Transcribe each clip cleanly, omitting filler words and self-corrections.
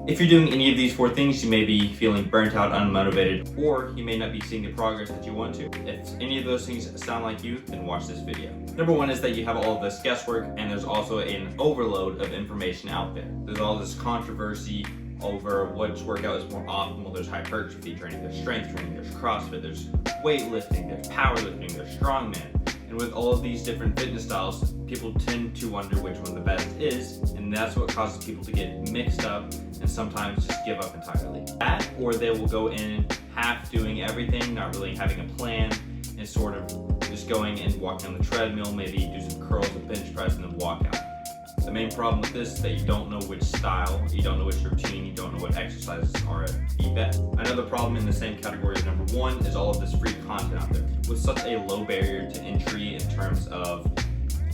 If you're doing any of these 4 things, you may be feeling burnt out, unmotivated, or you may not be seeing the progress that you want to. If any of those things sound like you, then watch this video. Number 1 is that you have all of this guesswork, and there's also an overload of information out there. There's all this controversy over which workout is more optimal. There's hypertrophy training, there's strength training, there's CrossFit, there's weightlifting, there's powerlifting, there's strongman. And with all of these different fitness styles, people tend to wonder which one the best is, and that's what causes people to get mixed up and sometimes just give up entirely. That, or they will go in half doing everything, not really having a plan, and sort of just going and walking on the treadmill, maybe do some curls, a bench press, and then walk out. The main problem with this is that you don't know which style, you don't know which routine, you don't know what exercises are the best. Another problem in the same category as number 1 is all of this free content out there. With such a low barrier to entry in terms of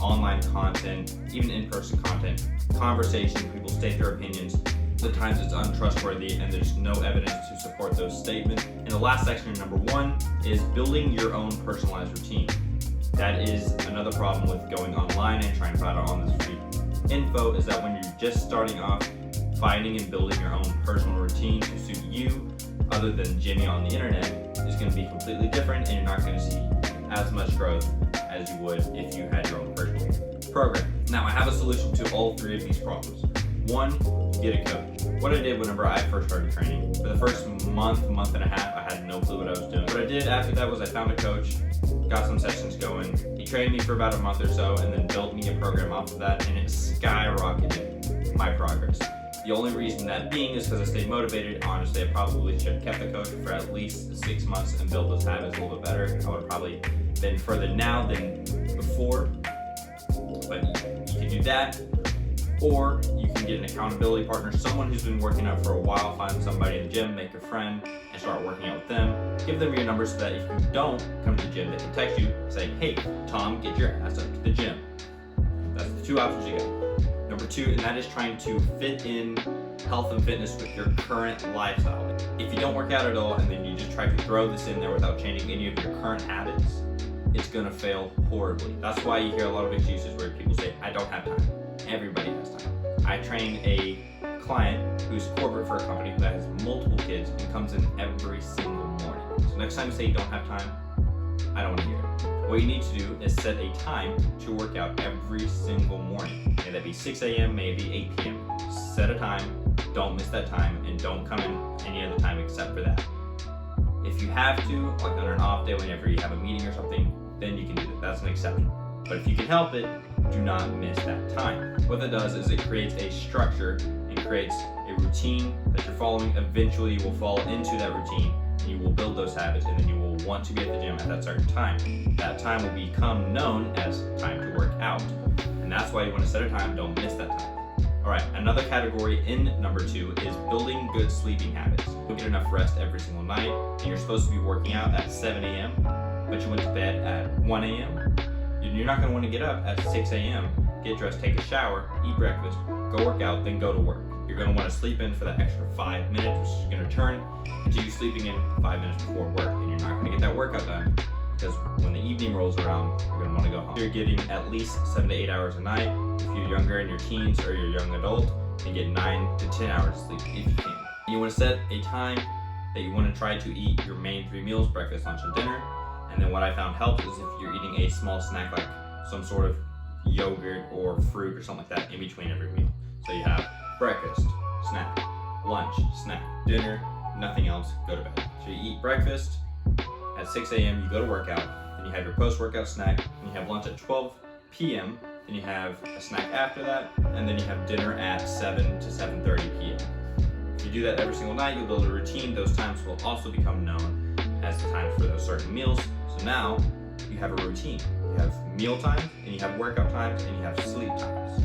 online content, even in-person content, conversation, people state their opinions, at times it's untrustworthy and there's no evidence to support those statements. And the last section, number 1, is building your own personalized routine. That is another problem with going online and trying to find out on this free info, is that when you're just starting off, finding and building your own personal routine to suit you, other than Jimmy on the internet, is going to be completely different, and you're not going to see as much growth as you would if you had your own personal program. Now, I have a solution to all 3 of these problems. 1, get a coach. What I did whenever I first started training, for the first month and a half, I had no clue what I was doing. What I did after that was I found a coach, got some sessions going. He trained me for about a month or so and then built me a program off of that, and it skyrocketed my progress. The only reason that being is because I stayed motivated. Honestly, I probably should have kept the coach for at least 6 months and built those habits a little bit better. I would have probably been further now than before, but you can do that. Or you can get an accountability partner, someone who's been working out for a while. Find somebody in the gym, make a friend, and start working out with them. Give them your number so that if you don't come to the gym, they can text you saying, "Hey, Tom, get your ass up to the gym." That's the 2 options you got. Number 2, and that is trying to fit in health and fitness with your current lifestyle. If you don't work out at all and then you just try to throw this in there without changing any of your current habits, it's gonna fail horribly. That's why you hear a lot of excuses where people say, "I don't have time." Everybody has time. I train a client who's corporate for a company that has multiple kids and comes in every single morning. So next time you say you don't have time, I don't want to hear it. What you need to do is set a time to work out every single morning. May that be 6 a.m., maybe 8 p.m. Set a time, don't miss that time, and don't come in any other time except for that. If you have to, like on an off day whenever you have a meeting or something, then you can do that. That's an exception. But if you can help it, do not miss that time. What that does is it creates a structure and creates a routine that you're following. Eventually you will fall into that routine and you will build those habits, and then you will want to be at the gym at that certain time. That time will become known as time to work out. And that's why you want to set a time, don't miss that time. Alright, another category in number 2 is building good sleeping habits. You get enough rest every single night, and you're supposed to be working out at 7 a.m., but you went to bed at 1 a.m. You're not going to want to get up at 6 a.m., get dressed, take a shower, eat breakfast, go work out, then go to work. You're going to want to sleep in for that extra 5 minutes, which is going to turn into you sleeping in 5 minutes before work, and you're not going to get that workout done because when the evening rolls around, you're going to want to go home. You're getting at least 7 to 8 hours a night. If you're younger in your teens or you're a young adult, you get 9 to 10 hours of sleep if you can. You want to set a time that you want to try to eat your main 3 meals, breakfast, lunch, and dinner. And then what I found helps is if you're eating a small snack like some sort of yogurt or fruit or something like that in between every meal. So you have breakfast, snack, lunch, snack, dinner, nothing else, go to bed. So you eat breakfast at 6 a.m., you go to workout, then you have your post-workout snack, and you have lunch at 12 p.m., then you have a snack after that, and then you have dinner at 7 to 7:30 p.m. If you do that every single night, you'll build a routine. Those times will also become known as the times for those certain meals. So now you have a routine. You have meal times, and you have workout times, and you have sleep times.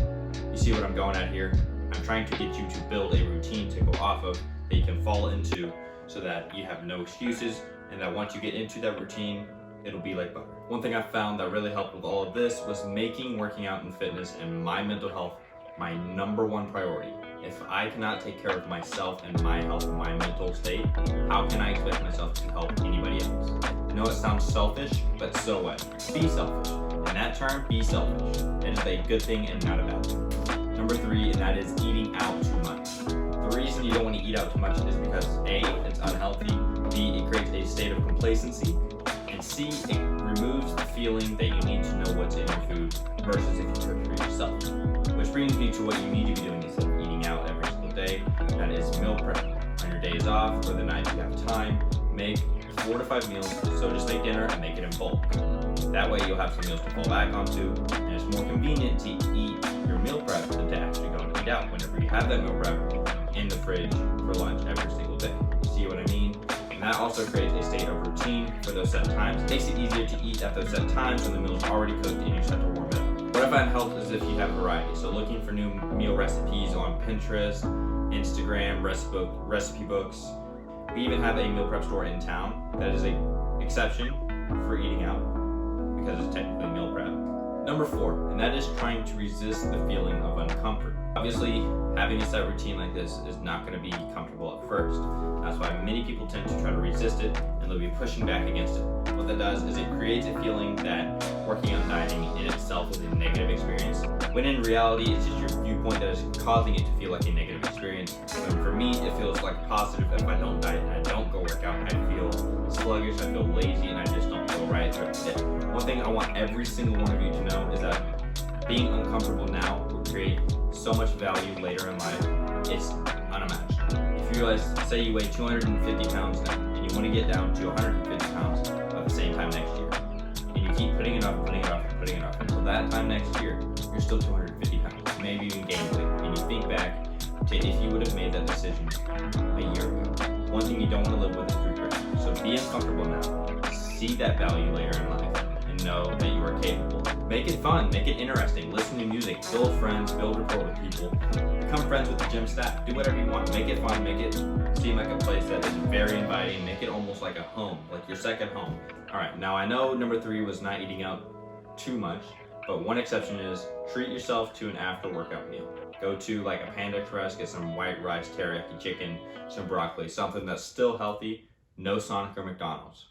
You see what I'm going at here? I'm trying to get you to build a routine to go off of that you can fall into so that you have no excuses, and that once you get into that routine, it'll be like butter. One thing I found that really helped with all of this was making working out and fitness and my mental health my number 1 priority. If I cannot take care of myself and my health and my mental state, how can I expect myself to help anybody else? I know it sounds selfish, but so what? Be selfish. In that term, be selfish. It is a good thing and not a bad thing. Number 3, and that is eating out too much. The reason reason you don't want to eat out too much is because A, it's unhealthy, B, it creates a state of complacency, and C, it removes the feeling that you need to know what's in your food versus if you cook for yourself. Which brings me to what you need to be doing instead of eating out every single day. That is meal prep. On your days off or the nights you have time, make 4 to 5 meals. So just make dinner and make it in bulk. That way you'll have some meals to fall back onto, and it's more convenient to eat your meal prep than to actually go and eat out whenever you have that meal prep in the fridge for lunch every single day. You see what I mean? And that also creates a state of routine for those set times. It makes it easier to eat at those set times when the meal is already cooked and you just have to warm it up. What I find helps is if you have variety. So looking for new meal recipes on Pinterest, Instagram, recipe books. We even have a meal prep store in town that is an exception for eating out because it's technically meal prep. Number 4, and that is trying to resist the feeling of uncomfort. Obviously, having a set routine like this is not going to be comfortable at first. That's why many people tend to try to resist it and they'll be pushing back against it. What that does is it creates a feeling that working on dieting in itself is a negative experience, when in reality it's just your viewpoint that is causing it to feel like a negative experience. When for me, it feels like positive if I don't diet and I don't go work out. I feel sluggish, I feel lazy, and I just don't feel right. One thing I want every single one of you to know is that being uncomfortable now will create so much value later in life. It's unimaginable. If you guys say you weigh 250 pounds now and you want to get down to 150 pounds at the same time next year, and you keep putting it off until that time next year, you're still 250 pounds, maybe even gain weight. And you think back to if you would have made that decision a year ago. One thing you don't want to live with is regret. So be uncomfortable now. See that value later in life and know that you are capable. Make it fun, make it interesting, listen to music, build friends, build rapport with people, become friends with the gym staff, do whatever you want. Make it fun, make it seem like a place that is very inviting, make it almost like a home, like your second home. Alright, now I know number 3 was not eating out too much, but one exception is treat yourself to an after workout meal. Go to like a Panda Express, get some white rice, teriyaki chicken, some broccoli, something that's still healthy, no Sonic or McDonald's.